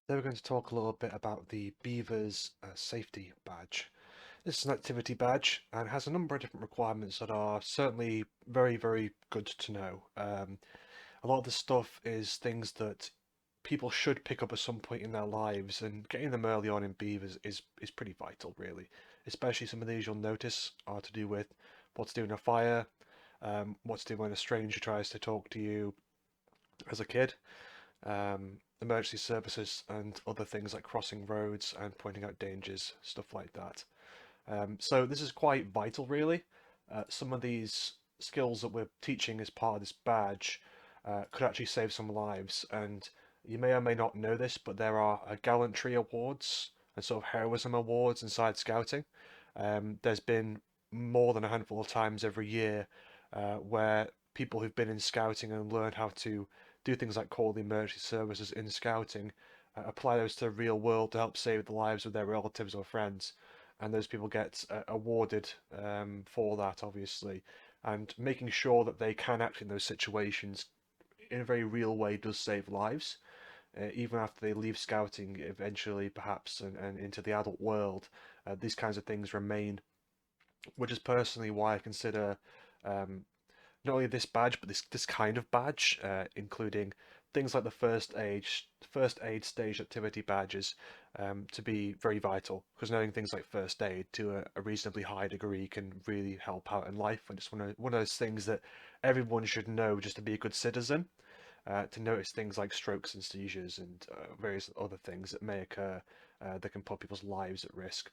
Today we're going to talk a little bit about the Beavers safety badge. This is an activity badge and has a number of different requirements that are certainly very, very good to know. A lot of the stuff is things that people should pick up at some point in their lives, and getting them early on in Beavers is pretty vital, really. Especially some of these you'll notice are to do with what to do in a fire, what to do when a stranger tries to talk to you as a kid, emergency services and other things like crossing roads and pointing out dangers, stuff like that. So this is quite vital, really. Some of these skills that we're teaching as part of this badge could actually save some lives. And you may or may not know this, but there are gallantry awards and sort of heroism awards inside Scouting. There's been more than a handful of times every year where people who've been in Scouting and learned how to do things like call the emergency services in Scouting, apply those to the real world to help save the lives of their relatives or friends, and those people get awarded for that, obviously. And making sure that they can act in those situations in a very real way does save lives. Even after they leave Scouting, eventually, perhaps, and into the adult world, these kinds of things remain, which is personally why I consider um, not only this badge, but this kind of badge, including things like the first aid stage activity badges, to be very vital. Because knowing things like first aid to a reasonably high degree can really help out in life, and it's one of those things that everyone should know just to be a good citizen. To notice things like strokes and seizures and various other things that may occur that can put people's lives at risk.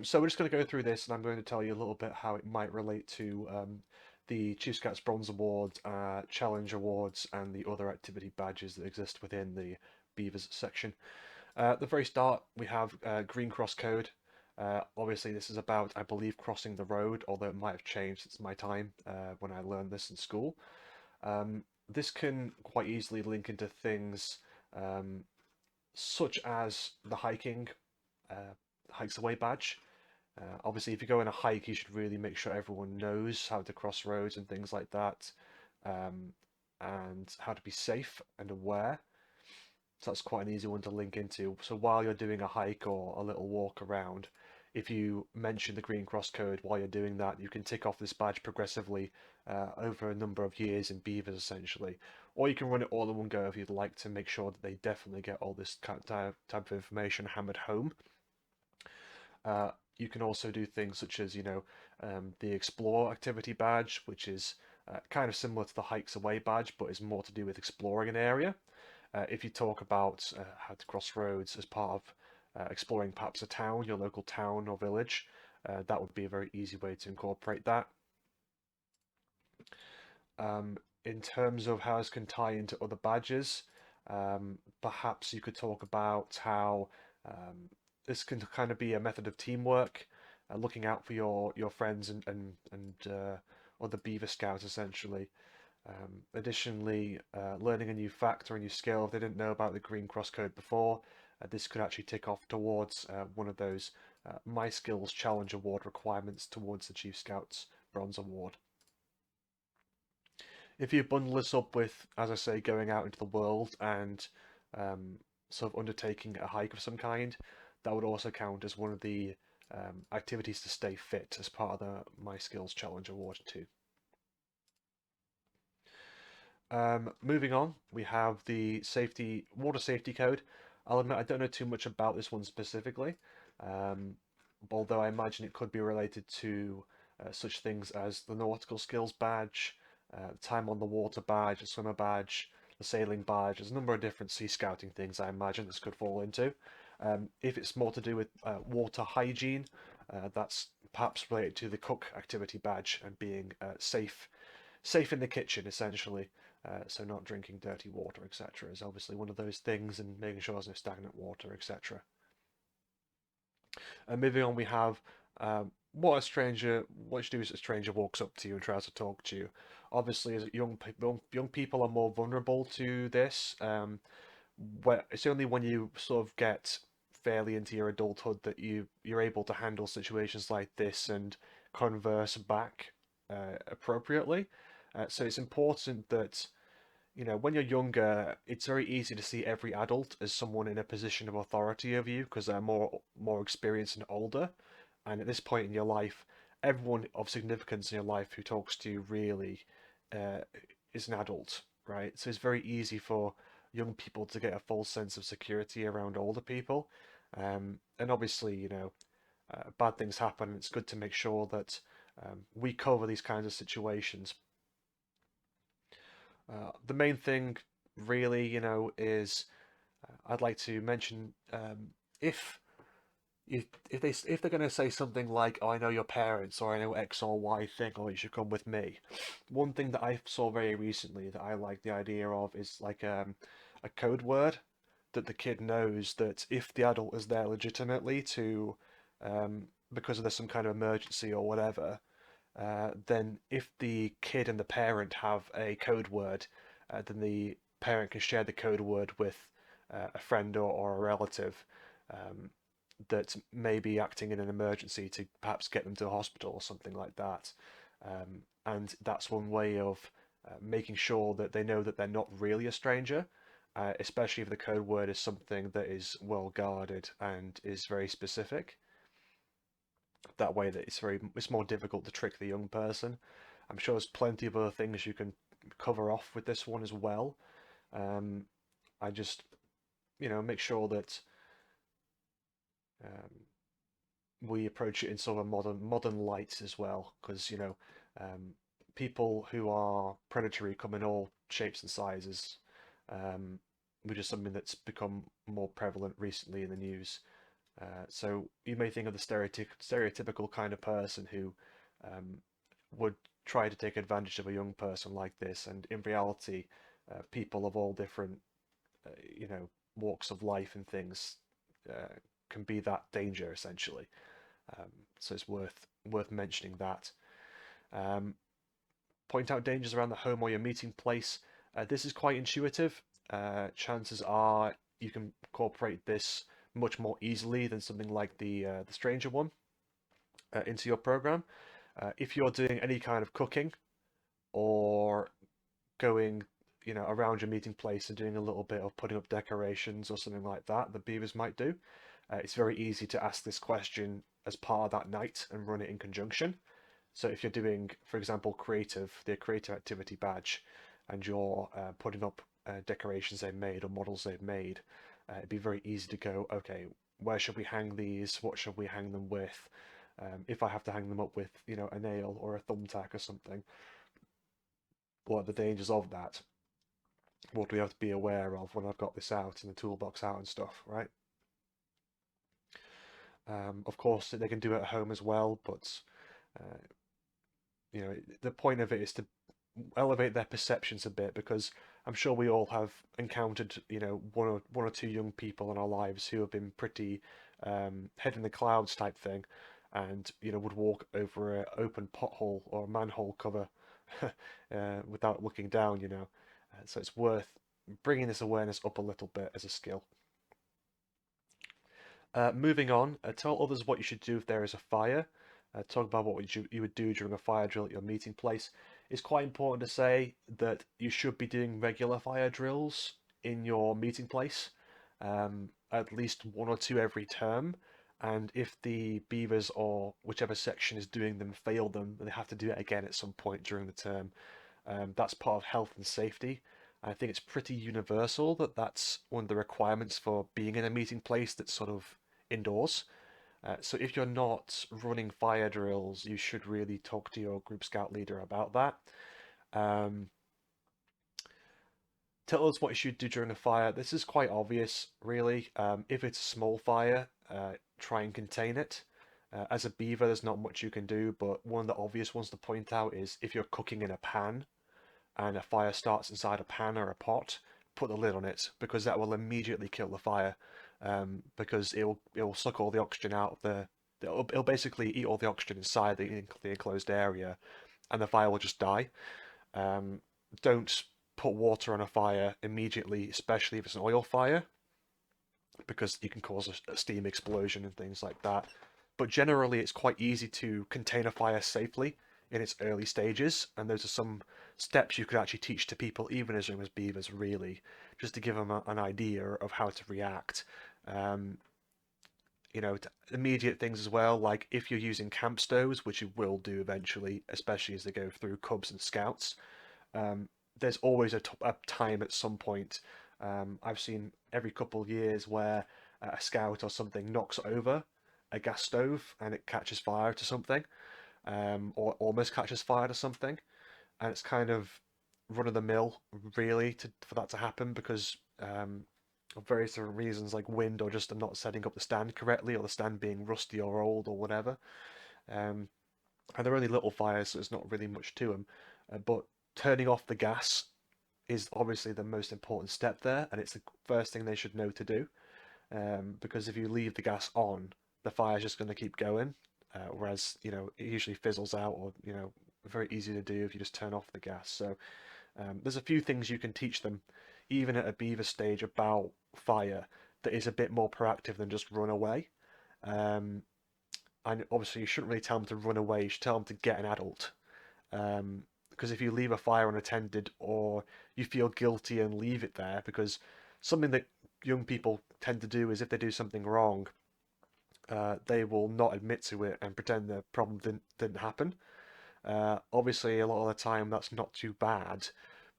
So we're just going to go through this, and I'm going to tell you a little bit how it might relate to the Chief Scouts Bronze Awards, Challenge Awards, and the other activity badges that exist within the Beavers section. At the very start, we have Green Cross Code. Obviously, this is about, I believe, crossing the road, although it might have changed since my time when I learned this in school. This can quite easily link into things um, such as the hiking Hikes Away badge. Obviously, if you go on a hike, you should really make sure everyone knows how to cross roads and things like that, um, and how to be safe and aware. So that's quite an easy one to link into. So while you're doing a hike or a little walk around, if you mention the Green Cross Code while you're doing that, you can tick off this badge progressively over a number of years in Beavers, essentially. Or you can run it all in one go if you'd like to make sure that they definitely get all this type of information hammered home. You can also do things such as, the Explore activity badge, which is kind of similar to the Hikes Away badge, but is more to do with exploring an area. If you talk about how to cross roads as part of exploring perhaps a town, your local town or village, that would be a very easy way to incorporate that. In terms of how this can tie into other badges, perhaps you could talk about how this can kind of be a method of teamwork, looking out for your friends and other Beaver Scouts essentially. Additionally, learning a new fact or a new skill if they didn't know about the Green Cross Code before, this could actually tick off towards one of those My Skills Challenge Award requirements towards the Chief Scouts Bronze Award. If you bundle this up with, as I say, going out into the world and um, sort of undertaking a hike of some kind, that would also count as one of the activities to stay fit as part of the My Skills Challenge Award too. Moving on, we have the water safety code. I'll admit I don't know too much about this one specifically, um, although I imagine it could be related to such things as the nautical skills badge, time on the water badge, the swimmer badge, the sailing badge. There's a number of different sea scouting things I imagine this could fall into. If it's more to do with water hygiene, that's perhaps related to the cook activity badge and being safe in the kitchen, essentially. So not drinking dirty water, etc., is obviously one of those things, and making sure there's no stagnant water, etc. And moving on, we have what you do is a stranger walks up to you and tries to talk to you. Obviously, as young people are more vulnerable to this. Where it's only when you sort of get fairly into your adulthood that you're able to handle situations like this and converse back appropriately. So it's important that when you're younger, it's very easy to see every adult as someone in a position of authority over you because they're more experienced and older. And at this point in your life, everyone of significance in your life who talks to you really uh, is an adult, right? So it's very easy for young people to get a false sense of security around older people. And obviously, bad things happen. It's good to make sure that we cover these kinds of situations. The main thing, really, is I'd like to mention if if they're going to say something like, "Oh, I know your parents," or "I know X or Y thing," or "You should come with me." One thing that I saw very recently that I like the idea of is like a code word that the kid knows that if the adult is there legitimately to because there's some kind of emergency or whatever, then if the kid and the parent have a code word, then the parent can share the code word with a friend or a relative um, that may be acting in an emergency to perhaps get them to a hospital or something like that. And that's one way of making sure that they know that they're not really a stranger, especially if the code word is something that is well guarded and is very specific. That way that it's more difficult to trick the young person. I'm sure there's plenty of other things you can cover off with this one as well. Um, I just make sure that um, we approach it in sort of a modern light as well, because um, people who are predatory come in all shapes and sizes, um, which is something that's become more prevalent recently in the news. So you may think of the stereotypical kind of person who um, would try to take advantage of a young person like this, and in reality, people of all different, walks of life and things uh, can be that danger essentially. Um, so it's worth mentioning that. Um, Point out dangers around the home or your meeting place. This is quite intuitive. Chances are you can incorporate this much more easily than something like the stranger one into your program. If you're doing any kind of cooking or going, around your meeting place and doing a little bit of putting up decorations or something like that, the Beavers might do. It's very easy to ask this question as part of that night and run it in conjunction. So if you're doing, for example, the creative activity badge, and you're putting up decorations they've made or models they've made, it'd be very easy to go, okay, where should we hang these? What should we hang them with? If I have to hang them up with, a nail or a thumbtack or something, what are the dangers of that? What do we have to be aware of when I've got this out and the toolbox out and stuff, right? Of course, they can do it at home as well, but uh, the point of it is to elevate their perceptions a bit because I'm sure we all have encountered, one or two young people in our lives who have been pretty head in the clouds type thing, and would walk over an open pothole or a manhole cover without looking down. So it's worth bringing this awareness up a little bit as a skill. Moving on, tell others what you should do if there is a fire. Talk about what you would do during a fire drill at your meeting place. It's quite important to say that you should be doing regular fire drills in your meeting place, at least one or two every term. And if the Beavers or whichever section is doing them fail them, they have to do it again at some point during the term. That's part of health and safety. I think it's pretty universal that that's one of the requirements for being in a meeting place that's sort of indoors. So if you're not running fire drills, you should really talk to your group scout leader about that. Um, Tell us what you should do during a fire. This is quite obvious, really. If it's a small fire, try and contain it. As a beaver, there's not much you can do, but one of the obvious ones to point out is if you're cooking in a pan and a fire starts inside a pan or a pot, put the lid on it because that will immediately kill the fire. Because it'll suck all the oxygen out of it'll basically eat all the oxygen inside the enclosed area, and the fire will just die. Um, don't put water on a fire immediately, especially if it's an oil fire, because you can cause a steam explosion and things like that. But generally, it's quite easy to contain a fire safely in its early stages, and those are some steps you could actually teach to people, even as young as beavers, really, just to give them an idea of how to react. Um, Immediate things as well, like if you're using camp stoves, which you will do eventually, especially as they go through cubs and scouts, um, there's always a time at some point. I've seen every couple of years where a scout or something knocks over a gas stove and it catches fire to something, or almost catches fire to something, and it's kind of run of the mill, really, for that to happen because of various different reasons, like wind or just them not setting up the stand correctly, or the stand being rusty or old or whatever. Um, and they're only little fires, so it's not really much to them. But turning off the gas is obviously the most important step there, and it's the first thing they should know to do. Because if you leave the gas on, the fire's just going to keep going. Whereas, it usually fizzles out, or, very easy to do if you just turn off the gas. So there's a few things you can teach them, even at a beaver stage, about fire that is a bit more proactive than just run away. Um, and obviously, you shouldn't really tell them to run away. You should tell them to get an adult. Because if you leave a fire unattended, or you feel guilty and leave it there, because something that young people tend to do is if they do something wrong, they will not admit to it and pretend the problem didn't happen. Obviously, a lot of the time that's not too bad,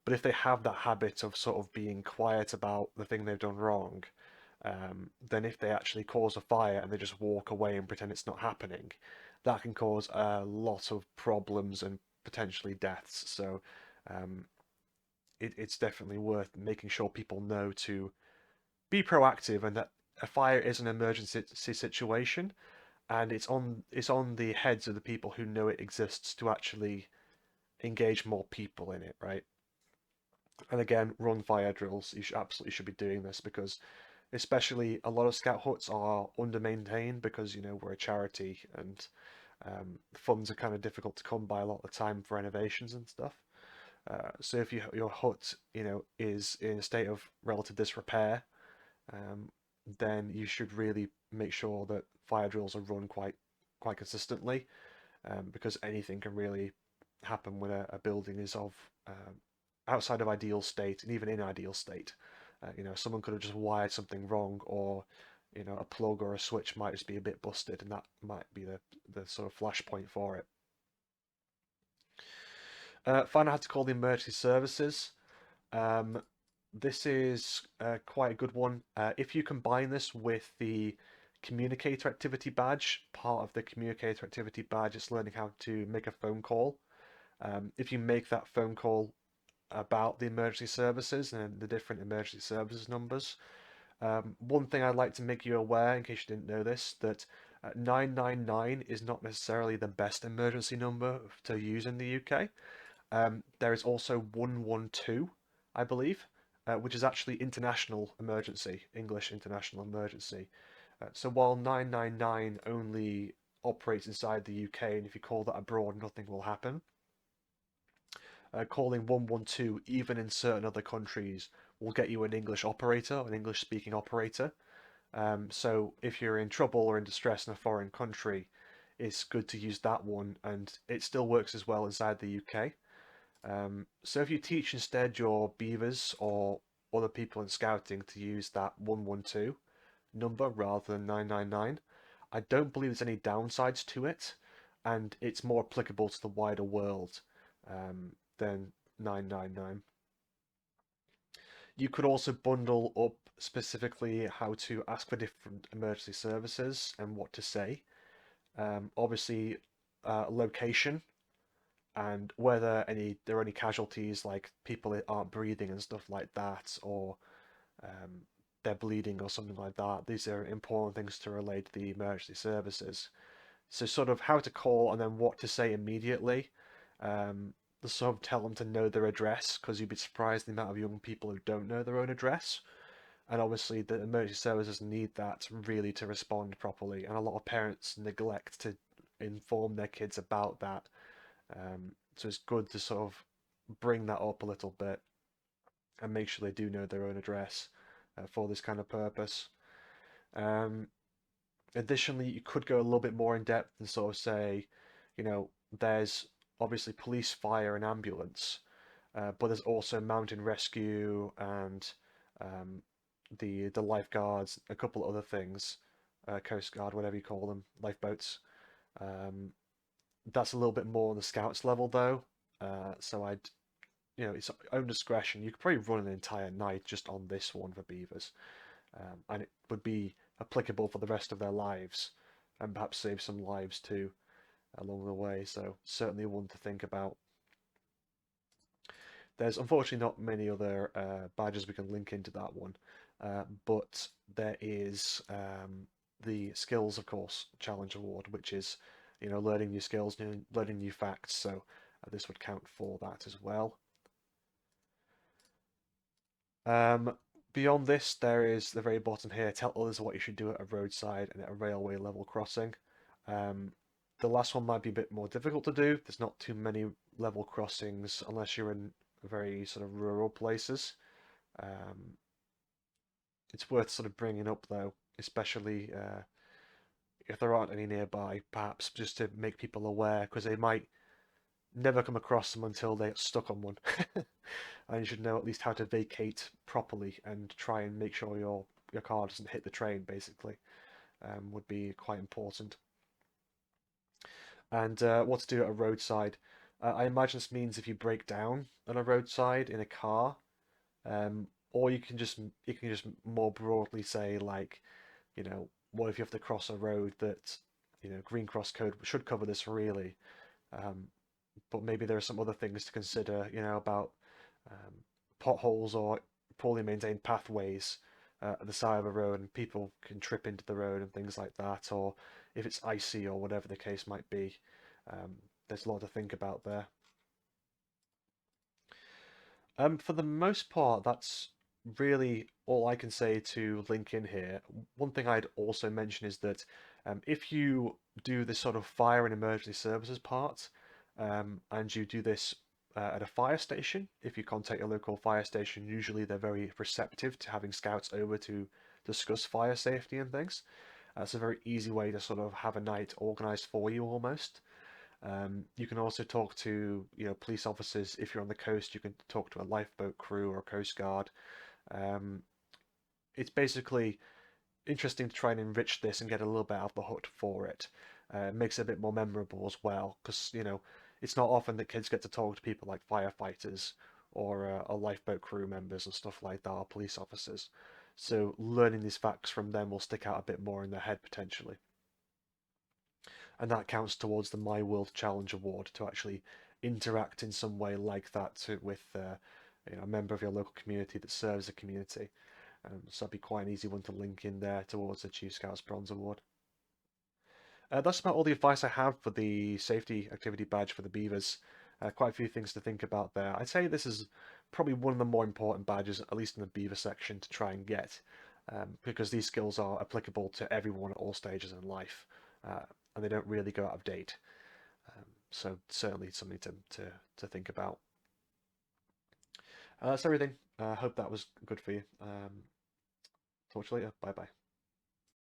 but if they have that habit of sort of being quiet about the thing they've done wrong, then if they actually cause a fire and they just walk away and pretend it's not happening, that can cause a lot of problems and potentially deaths. So um, it's definitely worth making sure people know to be proactive, and that a fire is an emergency situation, and it's on the heads of the people who know it exists to actually engage more people in it, right? And again, run fire drills. You absolutely should be doing this, because especially a lot of scout huts are under maintained because we're a charity, and funds are kind of difficult to come by a lot of the time for renovations and stuff. So if your hut is in a state of relative disrepair, um, then you should really make sure that fire drills are run quite consistently, because anything can really happen when a building is of outside of ideal state, and even in ideal state. Someone could have just wired something wrong, or a plug or a switch might just be a bit busted, and that might be the sort of flashpoint for it. Find out how to call the emergency services. Um, this is quite a good one. If you combine this with the communicator activity badge, part of the communicator activity badge is learning how to make a phone call. If you make that phone call about the emergency services and the different emergency services numbers, one thing I'd like to make you aware, in case you didn't know this, that 999 is not necessarily the best emergency number to use in the UK. There is also 112, I believe, which is actually international emergency, English international emergency. So while 999 only operates inside the UK, and if you call that abroad, nothing will happen, calling 112, even in certain other countries, will get you an English operator, an English speaking operator. So if you're in trouble or in distress in a foreign country, it's good to use that one, and it still works as well inside the UK. So if you teach instead your beavers or other people in scouting to use that 112 number rather than 999, I don't believe there's any downsides to it, and it's more applicable to the wider world than 999. You could also bundle up specifically how to ask for different emergency services and what to say. Obviously, location and whether there are any casualties, like people that aren't breathing and stuff like that, or um, they're bleeding or something like that. These are important things to relate to the emergency services. So sort of how to call and then what to say immediately. Um, sort of tell them to know their address, because you'd be surprised the amount of young people who don't know their own address. And obviously the emergency services need that really to respond properly. And a lot of parents neglect to inform their kids about that. So it's good to sort of bring that up a little bit and make sure they do know their own address for this kind of purpose. Um, Additionally, you could go a little bit more in depth and sort of say, there's obviously police, fire, and ambulance, but there's also mountain rescue and um, the lifeguards, a couple other things, Coast Guard, whatever you call them, lifeboats. Um, that's a little bit more on the scouts level though. So I'd, it's own discretion. You could probably run an entire night just on this one for beavers, and it would be applicable for the rest of their lives, and perhaps save some lives too along the way. So certainly one to think about. There's unfortunately not many other badges we can link into that one, but there is the skills, of course, challenge award, which is, learning new skills, learning new facts. So this would count for that as well. Um, Beyond this, there is the very bottom here. Tell others what you should do at a roadside and at a railway level crossing. Um, the last one might be a bit more difficult to do. There's not too many level crossings unless you're in very sort of rural places. Um, it's worth sort of bringing up though, especially if there aren't any nearby, perhaps just to make people aware, because they might never come across them until they get stuck on one. And you should know at least how to vacate properly and try and make sure your car doesn't hit the train, basically, would be quite important. And what to do at a roadside. I imagine this means if you break down on a roadside in a car, or you can just more broadly say like, what if you have to cross a road that, Green Cross Code should cover this really, um, but maybe there are some other things to consider, about um, potholes or poorly maintained pathways at the side of a road, and people can trip into the road and things like that, or if it's icy or whatever the case might be. Um, there's a lot to think about there. For the most part, that's really all I can say to link in here. One thing I'd also mention is that if you do this sort of fire and emergency services part, and you do this at a fire station, if you contact your local fire station, usually they're very receptive to having scouts over to discuss fire safety and things. It's a very easy way to sort of have a night organized for you almost. You can also talk to, police officers. If you're on the coast, you can talk to a lifeboat crew or a coast guard. Um, it's basically interesting to try and enrich this and get a little bit out of the hook for it. It makes it a bit more memorable as well, because it's not often that kids get to talk to people like firefighters or lifeboat crew members and stuff like that, or police officers. So learning these facts from them will stick out a bit more in their head potentially, and that counts towards the My World Challenge Award to actually interact in some way like that with a member of your local community that serves the community. So that'd be quite an easy one to link in there towards the Chief Scouts Bronze Award. That's about all the advice I have for the safety activity badge for the Beavers. Quite a few things to think about there. I'd say this is probably one of the more important badges, at least in the Beaver section, to try and get, because these skills are applicable to everyone at all stages in life, and they don't really go out of date. So certainly something to think about. That's everything. I hope that was good for you. Talk to you later. Bye bye.